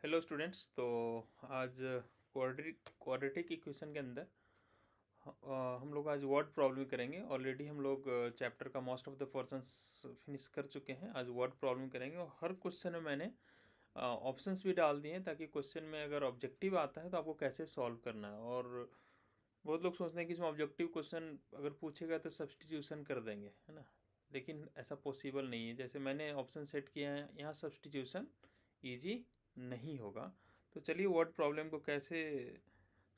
Hello students. तो आज quadratic equation के अंदर हम लोग आज वर्ड प्रॉब्लम करेंगे। ऑलरेडी हम लोग चैप्टर का most of the portions finish कर चुके हैं। आज वर्ड प्रॉब्लम करेंगे और हर क्वेश्चन में मैंने ऑप्शंस भी डाल दिए हैं ताकि क्वेश्चन में अगर ऑब्जेक्टिव आता है तो आपको कैसे सॉल्व करना है। और बहुत लोग सोचते हैं कि इसमें ऑब्जेक्टिव क्वेश्चन अगर पूछेगा तो सब्स्टिट्यूशन कर देंगे, है ना। लेकिन ऐसा पॉसिबल नहीं है। जैसे मैंने ऑप्शन सेट किया है, यहाँ सब्स्टिट्यूशन ईजी नहीं होगा। तो चलिए वर्ड प्रॉब्लम को कैसे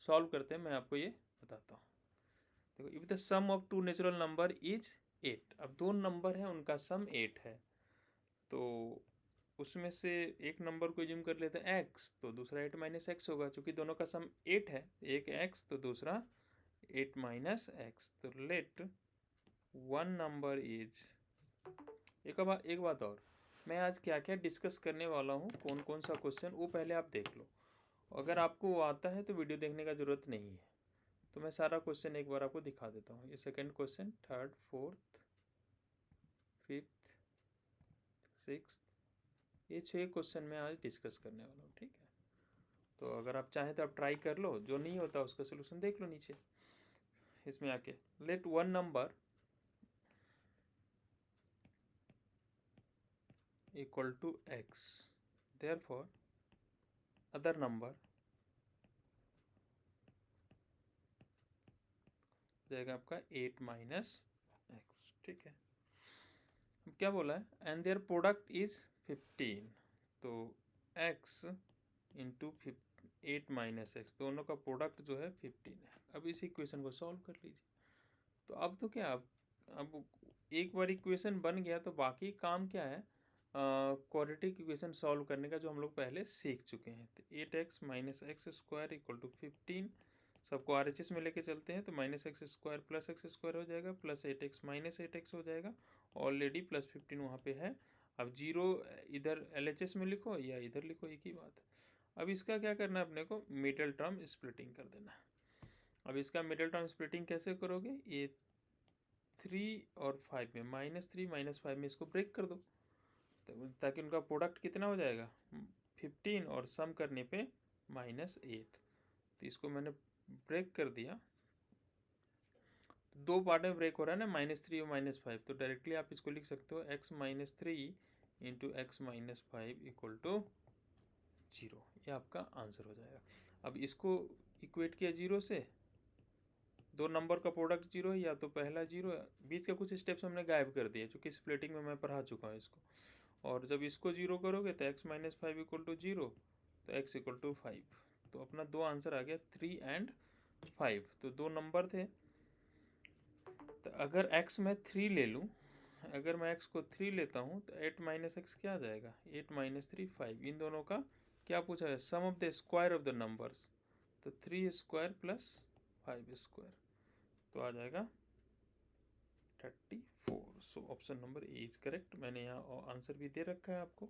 सॉल्व करते हैं मैं आपको ये बताता हूँ। देखो, if the sum of two natural number is 8। अब दो नंबर है, उनका सम 8 है। तो उसमें से एक नंबर को ज्यूम कर लेते हैं x, तो दूसरा 8 माइनस एक्स होगा। चूंकि दोनों का सम 8 है, एक x तो दूसरा 8 माइनस एक्स। तो लेट वन नंबर इज, एक बात और, मैं आज क्या क्या डिस्कस करने वाला हूँ, कौन कौन सा क्वेश्चन, वो पहले आप देख लो। अगर आपको वो आता है तो वीडियो देखने का ज़रूरत नहीं है। तो मैं सारा क्वेश्चन एक बार आपको दिखा देता हूँ। ये second question, third, fourth, fifth, sixth, ये 6 क्वेश्चन मैं आज डिस्कस करने वाला हूँ, ठीक है। तो अगर आप चाहें तो आप ट्राई कर लो, जो नहीं होता उसका सोल्यूशन देख लो नीचे इसमें आके। Let one number equal to x, therefore other number जाएगा आपका 8 माइनस एक्स, ठीक है। अब क्या बोला है, एंड देयर प्रोडक्ट इज 15। तो x इंटू 8 माइनस एक्स, दोनों का प्रोडक्ट जो है 15 है। अब इस इक्वेशन को सॉल्व कर लीजिए। तो अब तो क्या, अब एक बार इक्वेशन बन गया तो बाकी काम क्या है, क्वाड्रेटिक इक्वेशन सॉल्व करने का, जो हम लोग पहले सीख चुके हैं। तो 8x minus x square equal to 15, सबको RHS में लेके चलते हैं तो minus x square plus x square हो जाएगा, प्लस 8x माइनस 8x हो जाएगा। ऑलरेडी प्लस 15 वहाँ पे है। अब जीरो इधर LHS में लिखो या इधर लिखो, एक ही बात है। अब इसका क्या करना है, अपने को मिडल टर्म स्प्लिटिंग कर देना है। अब इसका मिडल टर्म स्प्लिटिंग कैसे करोगे, ये 3 और 5 में, -3 -5 में इसको ब्रेक कर दो, ताकि उनका प्रोडक्ट कितना हो जाएगा 15, और सम करने पे -8। तो इसको मैंने ब्रेक कर दिया। तो दो पार्ट में ब्रेक हो रहा है ना, -3 और -5। तो डायरेक्टली आप इसको लिख सकते हो x-3 into x-5 equal to 0। ये आपका आंसर हो जाएगा। अब इसको इक्वेट किया 0 से, दो नंबर का प्रोडक्ट 0 है, या तो पहला 0 है, बीच के कुछ स्टेप्स हमने गायब कर दिए चूँकि स्प्लिटिंग में मैं पढ़ा चुका हूँ इसको। और जब इसको 0 करोगे तो x-5 इक्वल टू 0, तो x इक्वल टू 5। तो अपना दो आंसर आ गया, 3 एंड 5। तो दो नंबर थे। तो अगर x मैं 3 ले लूँ, अगर मैं x को 3 लेता हूँ तो 8 माइनस एक्स क्या आ जाएगा, 8 माइनस 3 5। इन दोनों का क्या पूछा है, sum of the square of the numbers. तो 3 स्क्वायर प्लस 5 स्क्वायर, तो आ जाएगा 34। So option number A is correct. मैंने यहाँ आंसर भी दे रखा है आपको,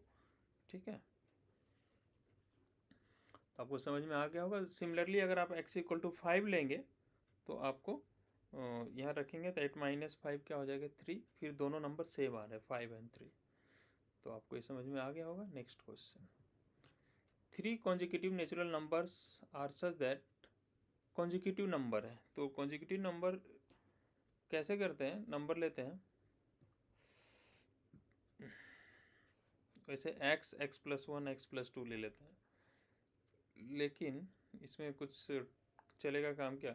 ठीक है। तो आपको समझ में आ गया होगा। सिमिलरली अगर आप x इक्वल टू 5 लेंगे तो आपको यहाँ रखेंगे तो 8 माइनस 5 क्या हो जाएगा, 3। फिर दोनों नंबर सेम आ रहे हैं, 5 एंड 3। तो आपको ये समझ में आ गया होगा। Next question, 3 consecutive natural numbers are such that, consecutive number है तो कॉन्जिक्यूटिव नंबर कैसे करते हैं, नंबर लेते हैं वैसे x+1 x+2 ले लेते हैं, लेकिन इसमें कुछ चलेगा काम क्या,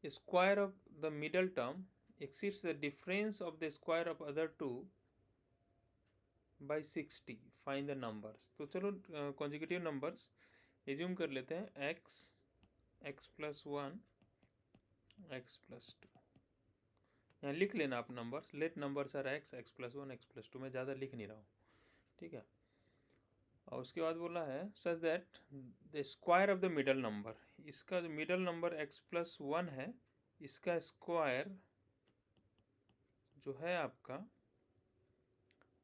square of the middle term exceeds the difference of the square of other two by 60, find the numbers। तो चलो कॉन्जिक्यूटिव नंबर्स एज्यूम कर लेते हैं, x+1 x+2। यहाँ लिख लेना आप numbers, late numbers are x+1 x+2। मैं ज़्यादा लिख नहीं रहा हूँ, ठीक है। और उसके बाद बोला है such that the square of the middle number, इसका जो मिडल नंबर x+1 है, इसका स्क्वायर जो है आपका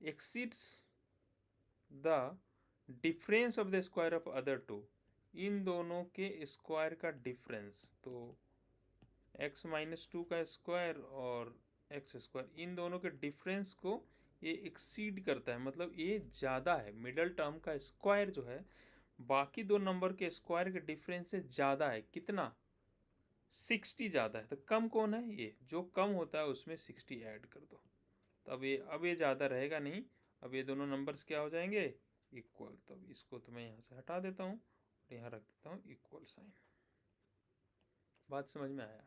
exceeds the difference of the square of other two, इन दोनों के स्क्वायर का डिफरेंस। तो x-2 का स्क्वायर और x स्क्वायर, इन दोनों के डिफरेंस को ये एक्सीड करता है, मतलब ये ज़्यादा है, मिडल टर्म का स्क्वायर जो है बाकी दो नंबर के स्क्वायर के डिफरेंस से ज़्यादा है। कितना? 60 ज़्यादा है। तो कम कौन है? ये जो कम होता है उसमें 60 ऐड कर दो, तो अब ये ज़्यादा रहेगा नहीं। अब ये दोनों नंबर्स क्या हो जाएंगे? इक्वल। तो इसको तो मैं यहाँ से हटा देता हूँ और यहाँ रख देता हूँ इक्वल साइन। बात समझ में आया?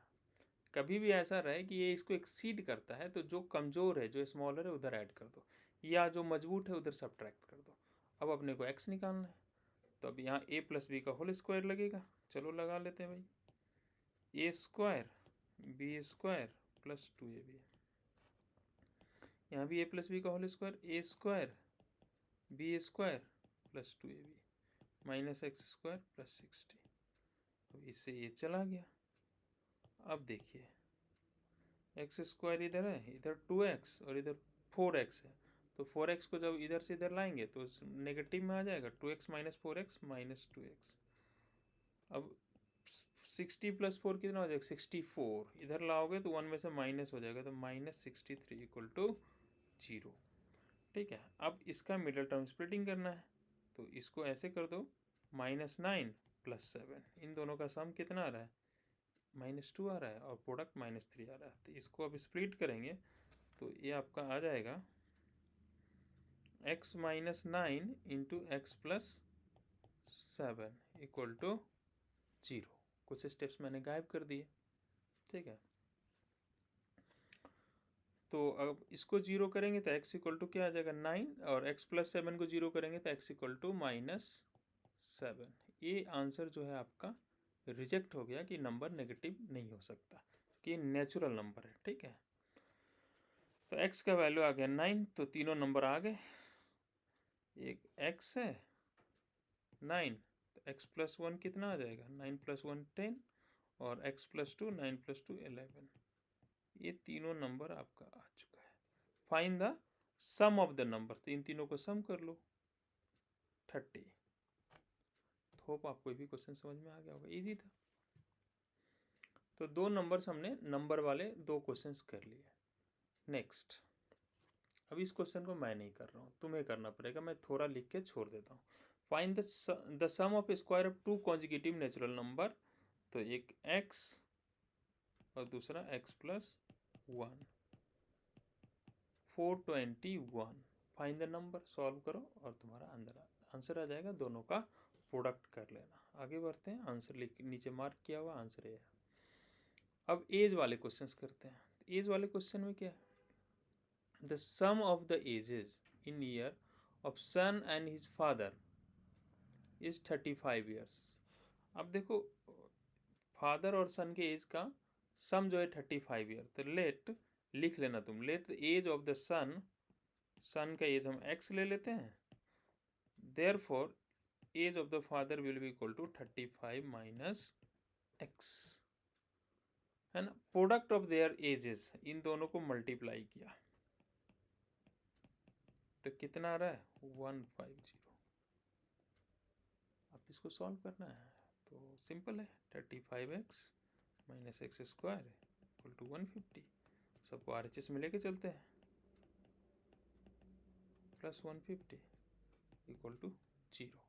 कभी भी ऐसा रहे कि ये इसको एक्सीड करता है तो जो कमज़ोर है, जो स्मॉलर है, उधर ऐड कर दो, या जो मजबूत है उधर सब्ट्रैक्ट कर दो। अब अपने को x निकालना है, तो अब यहाँ a प्लस बी का होल स्क्वायर लगेगा। चलो लगा लेते हैं भाई। a square b square plus 2ab, यहाँ भी a प्लस बी का whole square, a square b square plus 2ab minus x square plus 60। अब इससे ये चला गया। अब देखिए एक्स स्क्वायर इधर है, इधर 2x और इधर 4x है, तो 4x को जब इधर से इधर लाएंगे तो नेगेटिव में आ जाएगा, 2x minus 4x minus 2x। अब 60 प्लस 4 कितना हो जाएगा? 64। इधर लाओगे तो 1 में से माइनस हो जाएगा, तो माइनस 63 इक्वल टू 0। ठीक है, अब इसका मिडल टर्म स्प्लिटिंग करना है, तो इसको ऐसे कर दो, -9 + 7, इन दोनों का सम कितना आ रहा है? -2 आ रहा है, और प्रोडक्ट -3 आ रहा है। तो इसको अब स्प्लिट करेंगे तो ये आपका आ जाएगा x - 9 into x + 7 equal to 0। कुछ स्टेप्स मैंने गायब कर दिए। ठीक है, तो अब इसको 0 करेंगे तो x इक्वल टू क्या आ जाएगा? 9, और x + 7 को 0 करेंगे तो x इक्वल टू -7। ये आंसर जो है आपका रिजेक्ट हो गया कि नंबर नेगेटिव नहीं हो सकता, कि नेचुरल नंबर है। ठीक है, तो x का वैल्यू आ गया 9, तो तीनों नंबर आ गए। एक x है 9, तो x + 1 कितना आ जाएगा? 9 + 1 10, और x + 2 9 + 2 11। ये तीनों नंबर आपका आ चुका है। Find the sum of the number, तो इन तीनों को सम कर लो 30। होप आपको भी क्वेश्चन समझ में आ गया होगा, इजी था। तो दो नंबर्स हमने नंबर वाले दो क्वेश्चंस कर लिए। नेक्स्ट, अब इस क्वेश्चन को मैं नहीं कर रहा हूँ, तुम्हें करना पड़ेगा, मैं थोड़ा लिख के छोड़ देता हूँ। Find the sum of square of two consecutive natural number, तो एक x और दूसरा x + 1, 421। Find the number, solve करो और तुम्हारा अंदर आंसर आ जाएगा। दोनों का प्रोडक्ट कर लेना। आगे बढ़ते हैं, आंसर लिख नीचे मार्क किया हुआ आंसर है। अब एज वाले क्वेश्चंस करते हैं। एज वाले क्वेश्चन में क्या है? The sum of the ages in year of son and his father is 35 years. अब देखो, फादर और सन के एज का सम जो है 35 ईयर, तो लेट लिख लेना तुम, let the age of the son, son का एज हम x ले लेते हैं, therefore age of the father will be equal to 35 minus x, है ना। प्रोडक्ट ऑफ देयर एजेस, इन दोनों को मल्टीप्लाई किया तो कितना आ रहा है? 150। अब इसको सॉल्व करना है तो सिंपल है, 35x minus x square equal to 150। सबको RHS में लेके चलते हैं, प्लस 150 इक्वल टू 0।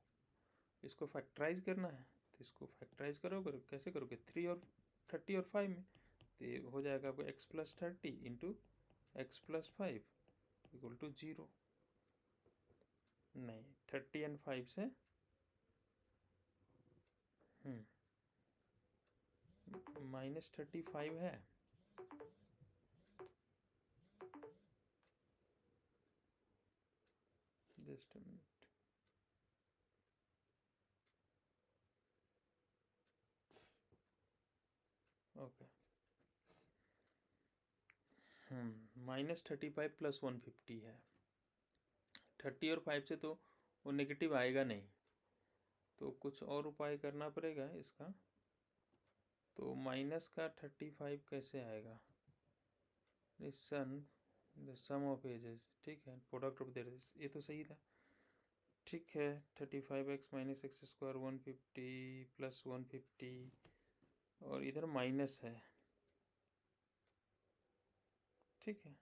इसको फैक्टराइज करना है, तो इसको फैक्टराइज करोगे, कैसे करोगे? 3 और 30 और 5 में, तो ये हो जाएगा आपको x + 30 into x + 5 equal to 0। नहीं, 30 और 5 से -35 है। Just a minute, okay. -35 + 150 है। 30 और 5 से तो वो नेगेटिव आएगा नहीं, तो कुछ और उपाय करना पड़ेगा इसका। तो माइनस का 35 कैसे आएगा? सन द सम ऑफ एजेस, ठीक है, प्रोडक्ट ऑफ देयर, ये तो सही था। ठीक है, 35x minus x square 150 plus 150, और इधर माइनस है। ठीक है,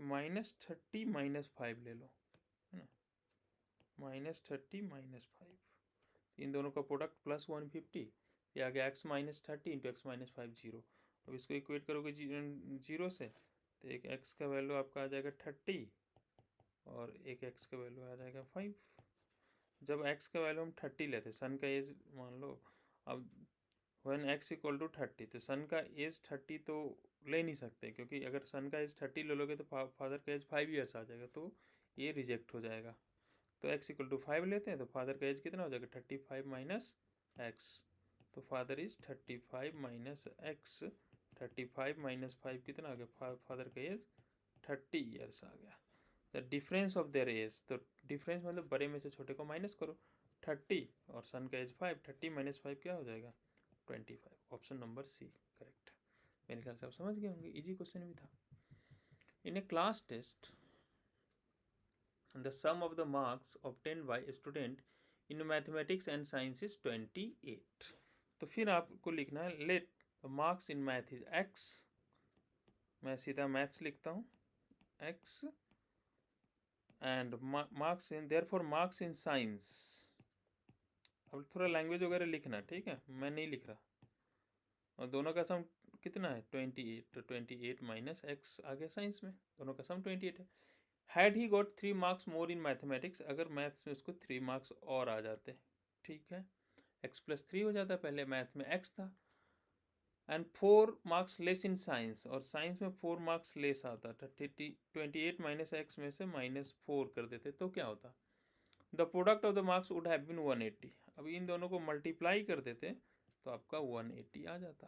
-30 -5 ले लो, है ना, -30 -5, इन दोनों का प्रोडक्ट +150, ये आ गया x -30 इंटू x -5 0। अब इसको इक्वेट करोगे 0 से, तो एक x का वैल्यू आपका आ जाएगा 30 और एक x का वैल्यू आ जाएगा 5। जब x का वैल्यू हम 30 लेते, सन का एज मान लो, अब when x इक्वल टू 30, तो सन का एज 30 तो ले नहीं सकते, क्योंकि अगर सन का एज 30 ले लोगे तो फादर का एज 5 ईयर्स आ जाएगा, तो ये रिजेक्ट हो जाएगा। तो x इक्वल टू 5 लेते हैं, तो फादर का एज कितना हो जाएगा 35 माइनस एक्स, तो father is 35 minus x, 35 minus 5 कितना आ गया, फादर का एज 30 ईयर्स आ गया। The difference of their age, तो डिफरेंस मतलब बड़े में से छोटे को माइनस करो, 30 और सन का एज 5, 30 माइनस 5 क्या हो जाएगा 25। Option number C correct. मेरे ख्याल से आप समझ गए होंगे, इजी क्वेश्चन भी था। In a class test the sum of the marks obtained by a student in mathematics and science is 28। तो फिर आपको लिखना है let the marks in math is x, मैं सीधा मैथ्स लिखता हूँ x, and marks in therefore marks in science। अब थोड़ा लैंग्वेज वगैरह लिखना, ठीक है, मैं नहीं लिख रहा। और दोनों का सम कितना है 28, तो 28 माइनस एक्स आ गया साइंस में, दोनों का सम 28 है। Had he got 3 marks more in mathematics, अगर मैथ्स में उसको 3 मार्क्स और आ जाते, ठीक है, x+3 हो जाता, पहले मैथ में x था, and 4 marks less in science, और साइंस में 4 मार्क्स लेस आता था, 28 माइनस एक्स में से -4 कर देते तो क्या होता, the product of the marks would have been 180। अब इन दोनों को मल्टीप्लाई कर देते तो आपका 180 आ जाता।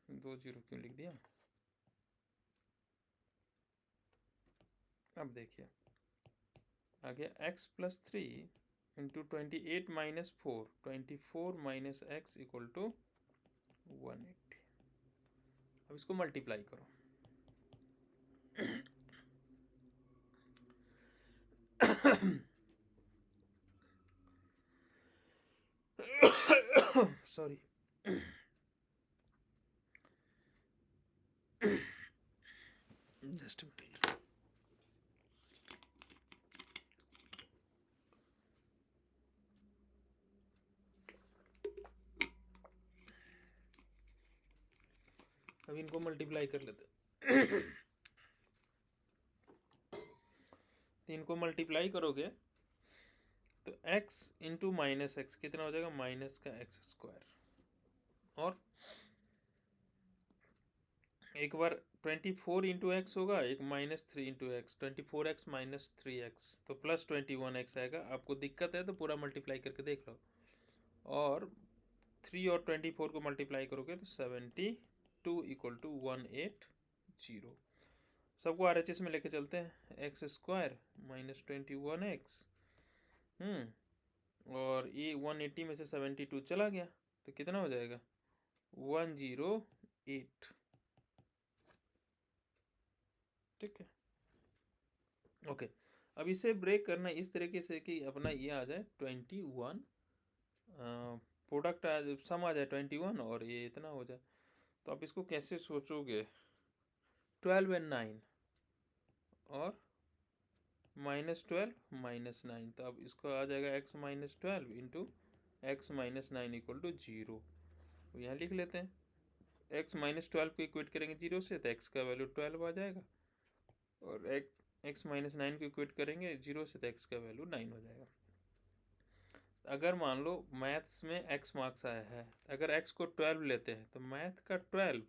2 0 क्यों लिख दिया। अब देखिए आ गया x+3 into 28 minus 4, 24 minus x equal to 180। अब इसको मल्टीप्लाई करो, सॉरी, जस्ट मिनट। अब इनको मल्टीप्लाई कर लेते, तो इनको मल्टीप्लाई करोगे तो x इंटू माइनस एक्स कितना हो जाएगा, माइनस का x², और एक बार 24 इंटू एक्स होगा, एक -3 into x, 24x minus 3x, तो प्लस 21x आएगा। आपको दिक्कत है तो पूरा मल्टीप्लाई करके देख लो, और 3 और 24 को मल्टीप्लाई करोगे तो 72 इक्वल टू 180। सबको RHS में लेके चलते हैं, x² माइनस 21x, और ये 180 में से 72 चला गया तो कितना हो जाएगा 108, ठीक है, ओके। अब इसे ब्रेक करना इस तरीके से कि अपना ये आ जाए 21, प्रोडक्ट सम आ जाए 21 और ये इतना हो जाए। तो आप इसको कैसे सोचोगे, 12 और 9 और -12 -9, तो अब इसको आ जाएगा x -12 into x -9 equal to 0। तो यहाँ लिख लेते हैं, x -12 को इक्वेट करेंगे 0 से तो x का वैल्यू 12 आ जाएगा, और x -9 को इक्वेट करेंगे 0 से तो x का वैल्यू 9 हो जाएगा। अगर मान लो मैथ्स में x मार्क्स आया है, अगर x को 12 लेते हैं तो मैथ का 12,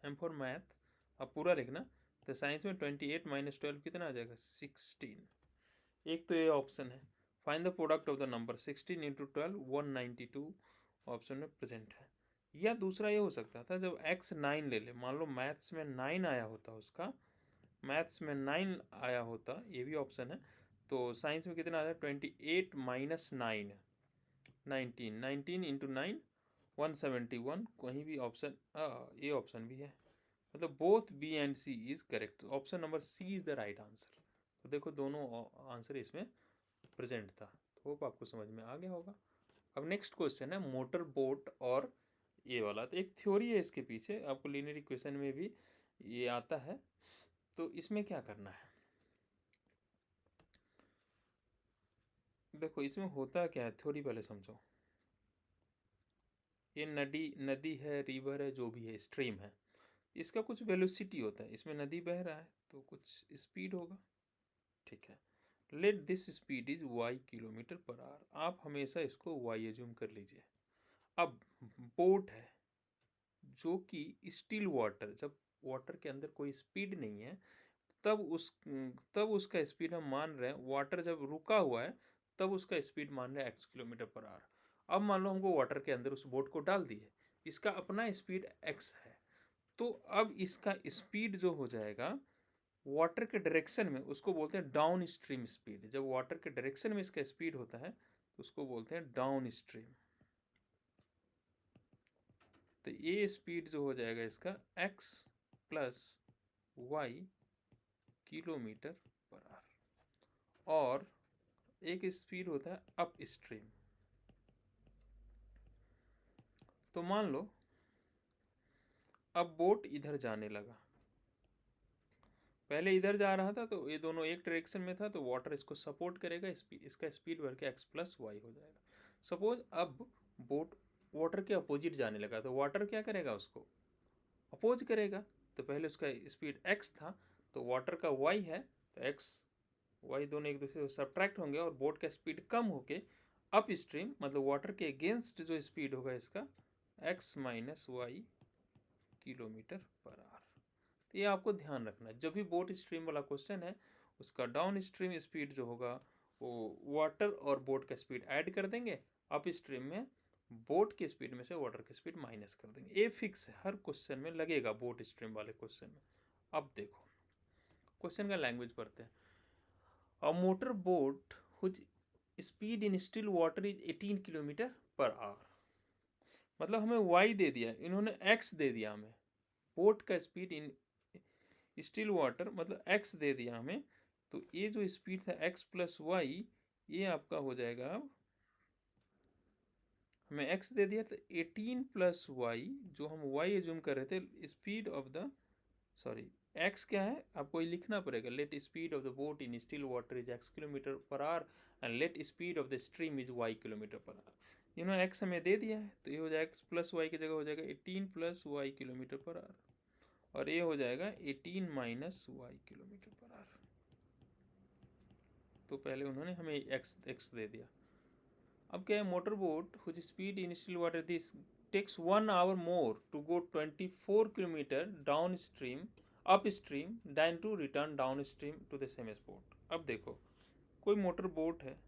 एम फॉर मैथ, अब पूरा लिखना, तो साइंस में 28 माइनस 12 कितना आ जाएगा 16। एक तो ये ऑप्शन है, find the product of the number 16 into 12 192 option में प्रेजेंट है। या दूसरा ये हो सकता था, जब x 9 ले ले, मान लो मैथ्स में 9 आया होता, उसका मैथ्स में 9 आया होता, ये भी ऑप्शन है, तो साइंस में कितना आ जाए 28 माइनस 9 19, 19 इंटू 9 171, कहीं भी ऑप्शन, ये ऑप्शन भी है, मतलब both B and C is correct, option number C is the right answer. तो देखो दोनों आंसर इसमें प्रेजेंट था, तो होप आपको समझ में आ गया होगा। अब नेक्स्ट क्वेश्चन है मोटर बोट और ये वाला, तो एक थ्योरी है इसके पीछे, आपको लीनियर इक्वेशन में भी ये आता है। तो इसमें क्या करना है, देखो इसमें होता क्या है, थ्योरी पहले समझो। ये नदी है, रिवर है, जो भी है, स्ट्रीम है, इसका कुछ वेलोसिटी होता है। इसमें नदी बह रहा है तो कुछ स्पीड होगा, ठीक है। Let this speed is y kilometre per our. आप हमेशा इसको y एज्यूम कर लीजिए। अब बोट है जो कि स्टिल वाटर, जब वाटर के अंदर कोई स्पीड नहीं है तब उसका स्पीड हम मान रहे हैं, वाटर जब रुका हुआ है तब उसका स्पीड मान रहे हैं x किलोमीटर पर आवर। अब मान लो हमको वाटर के अंदर उस बोट को डाल दिए, इसका अपना स्पीड x है, तो अब इसका स्पीड जो हो जाएगा वाटर के डायरेक्शन में, उसको बोलते हैं डाउन स्ट्रीम स्पीड। जब वाटर के डायरेक्शन में इसका स्पीड होता है तो उसको बोलते हैं डाउन स्ट्रीम। तो ये स्पीड जो हो जाएगा इसका x plus y kilometre per hour. और एक स्पीड होता है अप स्ट्रीम। तो मान लो अब बोट इधर जाने लगा, पहले इधर जा रहा था तो ये दोनों एक डायरेक्शन में था, तो वाटर इसको सपोर्ट करेगा, इसका स्पीड बढ़ के x प्लस वाई हो जाएगा। सपोज अब बोट वाटर के अपोजिट जाने लगा, तो वाटर क्या करेगा, उसको अपोज करेगा। तो पहले उसका स्पीड x था, तो वाटर का y है, तो x y दोनों एक दूसरे से सब्ट्रैक्ट होंगे और बोट का स्पीड कम होके अप स्ट्रीम, मतलब वाटर के अगेंस्ट जो स्पीड होगा इसका x minus y kilometre per hour. तो ये आपको ध्यान रखना है, जब भी बोट स्ट्रीम वाला क्वेश्चन है उसका डाउन स्ट्रीम स्पीड जो होगा वो वाटर और बोट का स्पीड ऐड कर देंगे, अप स्ट्रीम में बोट की स्पीड में से वाटर की स्पीड माइनस कर देंगे। ये फिक्स है, हर क्वेश्चन में लगेगा, बोट स्ट्रीम वाले क्वेश्चन में। अब देखो क्वेश्चन का लैंग्वेज पढ़ते हैं। A motor boat whose speed in still water is 18 kilometre per hour. मतलब हमें y दे दिया, इन्होंने x दे दिया हमें। बोट का स्पीड इन स्टिल वाटर मतलब x दे दिया हमें, तो ये जो स्पीड था x प्लस वाई, ये आपका हो जाएगा, अब हमें x दे दिया तो 18 प्लस वाई, जो हम y एज्यूम कर रहे थे speed of the, sorry x क्या है आपको ये लिखना पड़ेगा, let speed of the boat in still water is x kilometre per our and let speed of the stream is y kilometre per our. इन्होंने x हमें दे दिया है, तो ये हो जाएगा x प्लस वाई की जगह हो जाएगा 18 plus y kilometre per hour, और ये हो जाएगा 18 minus y kilometre per hour. तो पहले उन्होंने हमें x दे दिया। अब क्या है, motor boat whose speed in still water this takes 1 hour more to go 24 kilometre downstream upstream than to return downstream to the same spot. अब देखो कोई मोटर बोट है,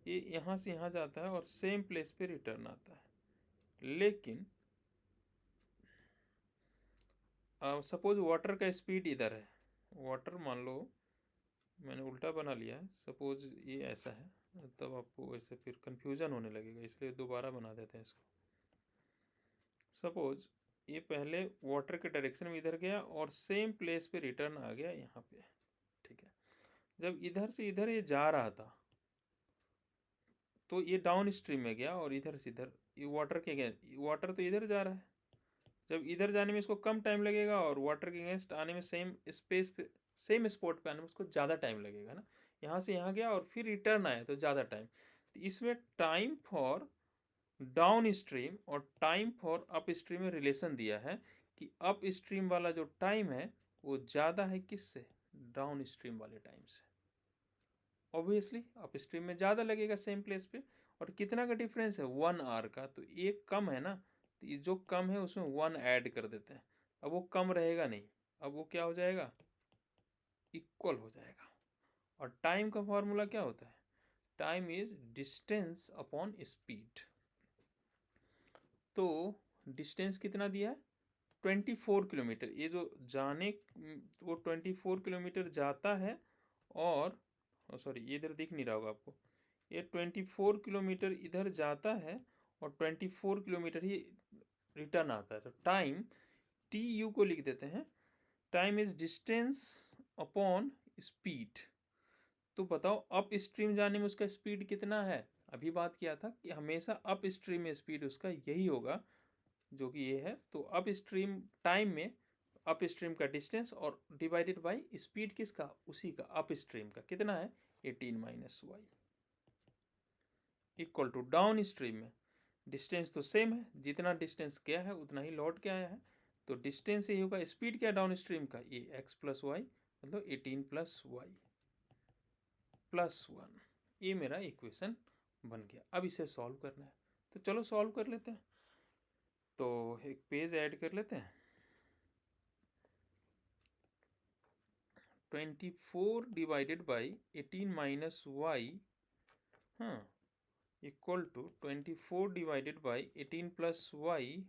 ये यहाँ से यहाँ जाता है और सेम प्लेस पे रिटर्न आता है, लेकिन सपोज वाटर का स्पीड इधर है, वाटर मान लो मैंने उल्टा बना लिया है, सपोज ये ऐसा है, तब आपको ऐसे फिर कंफ्यूजन होने लगेगा, इसलिए दोबारा बना देते हैं इसको। सपोज ये पहले वाटर के डायरेक्शन में इधर गया और सेम प्लेस पे रिटर्न आ गया यहाँ पे, ठीक है। जब इधर से इधर ये जा रहा था तो ये डाउन स्ट्रीम में गया, और इधर से इधर ये वाटर के अगेंस्ट, वाटर तो इधर जा रहा है, जब इधर जाने में इसको कम टाइम लगेगा और वाटर के अगेंस्ट आने में सेम स्पेस पे सेम स्पॉट पे आने में उसको ज़्यादा टाइम लगेगा ना। यहाँ से यहाँ गया और फिर रिटर्न आया तो ज़्यादा टाइम, तो इसमें टाइम फॉर डाउन स्ट्रीम और टाइम फॉर अप स्ट्रीम में रिलेशन दिया है कि अप स्ट्रीम वाला जो टाइम है वो ज़्यादा है किससे, डाउन स्ट्रीम वाले टाइम से। ऑब्वियसली अप स्ट्रीम में ज़्यादा लगेगा सेम प्लेस पे, और कितना का डिफरेंस है, 1 आवर का, तो एक कम है ना, तो ये जो कम है उसमें 1 ऐड कर देते हैं। अब वो कम रहेगा नहीं, अब वो क्या हो जाएगा, इक्वल हो जाएगा। और टाइम का फॉर्मूला क्या होता है, time is distance upon speed. तो डिस्टेंस कितना दिया है, 24 किलोमीटर, ये जो जाने वो 24 किलोमीटर जाता है, और सॉरी ये इधर दिख नहीं रहा होगा आपको, ये 24 किलोमीटर इधर जाता है और 24 किलोमीटर ही रिटर्न आता है। तो टाइम टी यू को लिख देते हैं, time is distance upon speed. तो बताओ अप स्ट्रीम जाने में उसका स्पीड कितना है, अभी बात किया था कि हमेशा अप स्ट्रीम में स्पीड उसका यही होगा जो कि ये है। तो अप स्ट्रीम टाइम में अप स्ट्रीम का डिस्टेंस और डिवाइडेड बाय स्पीड किसका, उसी का अप स्ट्रीम का, कितना है 18 minus y, equal to downstream में डिस्टेंस तो सेम है, जितना डिस्टेंस गया है उतना ही लौट के आया है, तो डिस्टेंस ही होगा, स्पीड क्या डाउन स्ट्रीम का, ये एक्स प्लस वाई मतलब 18 प्लस वाई प्लस 1, ये मेरा इक्वेशन बन गया। अब इसे सॉल्व करना है, तो चलो सॉल्व कर लेते हैं। तो एक पेज ऐड कर लेते हैं, 24 डिवाइडेड बाई 18 माइनस वाई, हाँ, equal to 24 divided by 18 plus y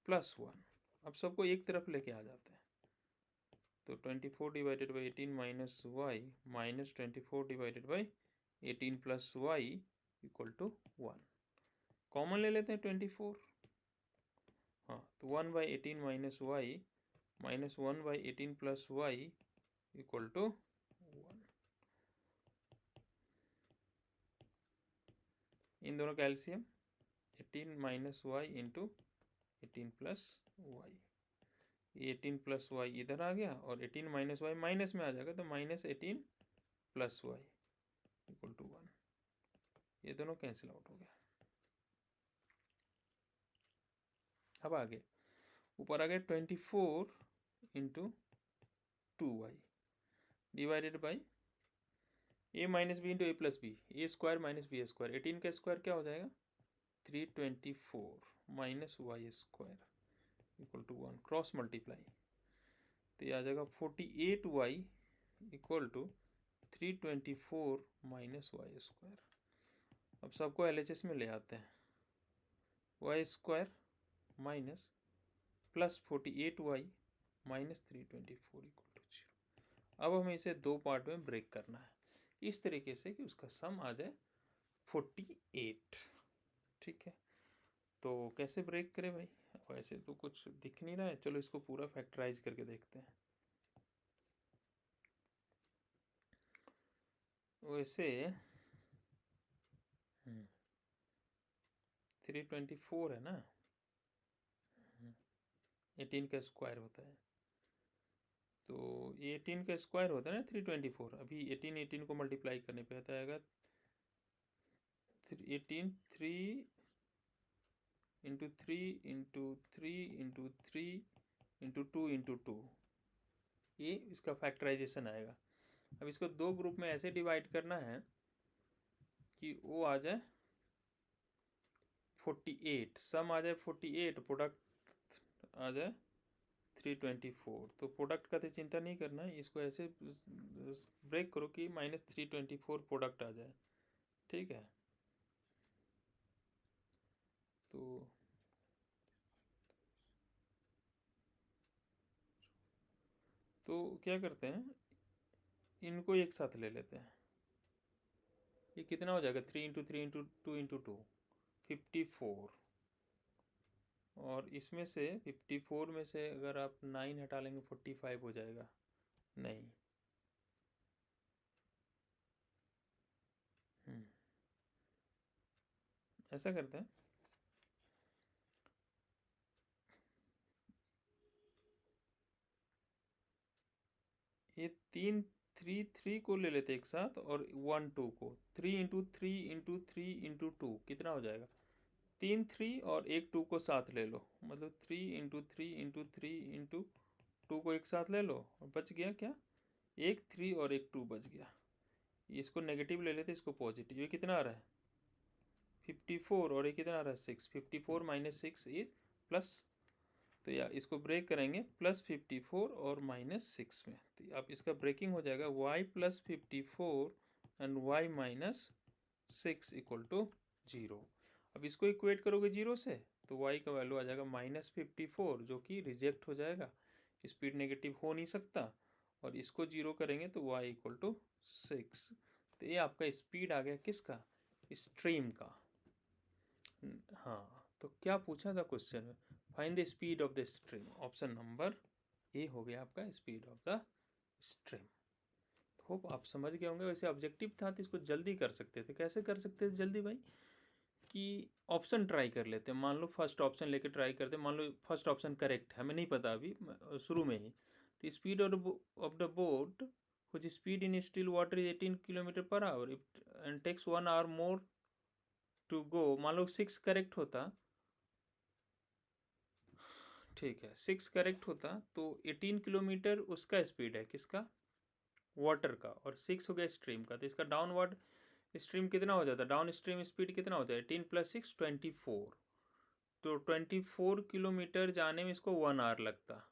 plus 1। अब सबको एक तरफ लेके आ जाते हैं, तो 24 divided by 18 minus y minus 24 divided by 18 plus y equal to 1। Common ले लेते हैं 24, हाँ, तो 1 by 18 minus y minus 1 by 18 plus y equal to 1। इन दोनों का LCM 18 minus y into 18 plus y, 18 plus y इधर आ गया और 18 माइनस वाई माइनस में आ जाएगा, तो minus 18 plus y equal to 1, ये दोनों कैंसिल आउट हो गया। अब आगे ऊपर आ गया 24 into 2y divided by a minus b into a plus b, a square minus b square, 18 का स्क्वायर क्या हो जाएगा 324 minus y square equal to 1, cross multiply, तो ये आ जाएगा 48y equal to 324 minus y square. अब सबको LHS में ले आते हैं, y square minus plus 48y minus 324 equal to 0। अब हमें इसे दो पार्ट में ब्रेक करना है, इस तरीके से कि उसका सम आ जाए 48, ठीक है। तो कैसे ब्रेक करें भाई, वैसे तो कुछ दिख नहीं रहा है, चलो इसको पूरा फैक्टराइज करके देखते हैं। वैसे 324 है ना, 18 का स्क्वायर होता है, तो ये 18 का स्क्वायर होता है ना 324, अभी 18 को मल्टीप्लाई करने पे आता आएगा 18 3 into 3 into 3 into 3 into 2 into 2, ये इसका फैक्टराइजेशन आएगा। अब इसको दो ग्रुप में ऐसे डिवाइड करना है कि वो आ जाए 48, सम आ जाए 48, प्रोडक्ट आ जाए 324, तो प्रोडक्ट का तो चिंता नहीं करना है, इसको ऐसे ब्रेक करो कि माइनस 324 प्रोडक्ट आ जाए, ठीक है। तो क्या करते हैं, इनको एक साथ ले लेते हैं, ये कितना हो जाएगा 3 इंटू 3 इंटू 2 इंटू 2 54, और इसमें से 54 में से अगर आप 9 हटा लेंगे 45 हो जाएगा, नहीं, ऐसा करते हैं, ये 3 3 को ले लेते एक साथ और 1 2 को, 3 इंटू 3 इंटू 3 इंटू 2 कितना हो जाएगा 3 3 और एक 2 को साथ ले लो, मतलब 3 इंटू 3 इंटू 3 इंटू 2 को एक साथ ले लो, और बच गया क्या, एक 3 और एक 2 बच गया, इसको नेगेटिव ले लेते, इसको पॉजिटिव, ये कितना आ रहा है 54 और ये कितना आ रहा है 6, 54 माइनस 6 इज प्लस, तो या इसको ब्रेक करेंगे प्लस 54 और माइनस 6 में, तो अब इसका ब्रेकिंग हो जाएगा y plus 54 and y minus 6 equal to 0। अब इसको इक्वेट करोगे 0 से, तो y का वैल्यू आ जाएगा माइनस 54, जो कि रिजेक्ट हो जाएगा, स्पीड नेगेटिव हो नहीं सकता, और इसको 0 करेंगे तो y इक्वल टू 6, तो ये आपका स्पीड आ गया किसका, स्ट्रीम का। हाँ, तो क्या पूछा था क्वेश्चन में, find the speed of the stream, option number A हो गया आपका speed of the stream. Hope आप समझ गए होंगे। वैसे ऑब्जेक्टिव था तो इसको जल्दी कर सकते थे, कैसे कर सकते थे जल्दी भाई, कि ऑप्शन ट्राई कर लेते हैं। मान लो फर्स्ट ऑप्शन लेके ट्राई करते हैं, मान लो फर्स्ट ऑप्शन करेक्ट है, हमें नहीं पता अभी शुरू में ही। तो speed of the boat which speed in still water is 18 kilometre per our and takes 1 hour more to go। मान लो 6 करेक्ट होता, ठीक है 6 करेक्ट होता तो 18 किलोमीटर उसका स्पीड है, किसका, वाटर का, और 6 हो गया स्ट्रीम का। तो इसका डाउनवर्ड स्ट्रीम कितना हो जाता, डाउन स्ट्रीम स्पीड कितना होता है, 18 + 6 24। तो 24 किलोमीटर जाने में इसको 1 आवर लगता।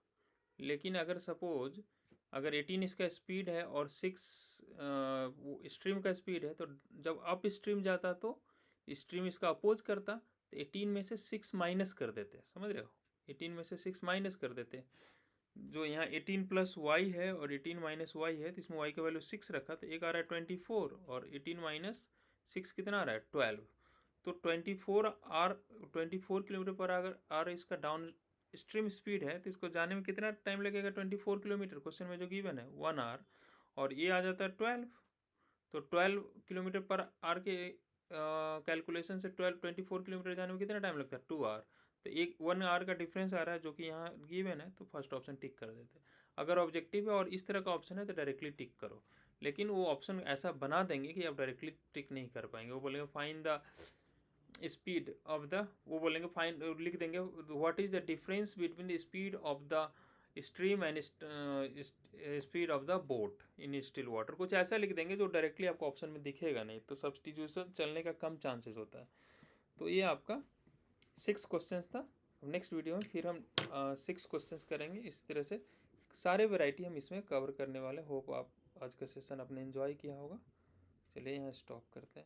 लेकिन अगर सपोज अगर 18 इसका स्पीड है और 6 स्ट्रीम का स्पीड है, तो जब अप स्ट्रीम जाता तो स्ट्रीम इसका अपोज करता, तो 18 में से 6 माइनस कर देते, समझ रहे हो, 18 में से 6 माइनस कर देते। जो यहाँ 18 + y है और 18 - y है, तो इसमें y का वैल्यू 6 रखा, तो एक आ रहा है 24 और 18 - 6 कितना आ रहा है 12। तो 24 किलोमीटर पर अगर आर इसका डाउन स्ट्रीम स्पीड है, तो इसको जाने में कितना टाइम लगेगा, 24 किलोमीटर, क्वेश्चन में जो गिवन है 1 आवर, और ये आ जाता है 12। तो 12 किलोमीटर पर आर के कैलकुलेशन से 24 किलोमीटर जाने में कितना टाइम लगता है, 2 आवर। तो एक 1 आवर का डिफरेंस आ रहा है जो कि यहाँ गिवन है, तो फर्स्ट ऑप्शन टिक कर देते हैं। अगर ऑब्जेक्टिव है और इस तरह का ऑप्शन है तो डायरेक्टली टिक करो। लेकिन वो ऑप्शन ऐसा बना देंगे कि आप डायरेक्टली टिक नहीं कर पाएंगे। वो बोलेंगे find the speed of the, वो बोलेंगे फाइंड, लिख देंगे what is the difference between the speed of the stream and speed of the boat in still water, कुछ ऐसा लिख देंगे जो डायरेक्टली आपको ऑप्शन में दिखेगा नहीं, तो सब्स्टिट्यूशन चलने का कम चांसेस होता है। तो ये आपका 6 क्वेश्चंस था। नेक्स्ट वीडियो में फिर हम 6 क्वेश्चंस करेंगे। इस तरह से सारे वैरायटी हम इसमें कवर करने वाले। होप आप आज का सेशन आपने एंजॉय किया होगा। चलिए यहाँ स्टॉप करते हैं।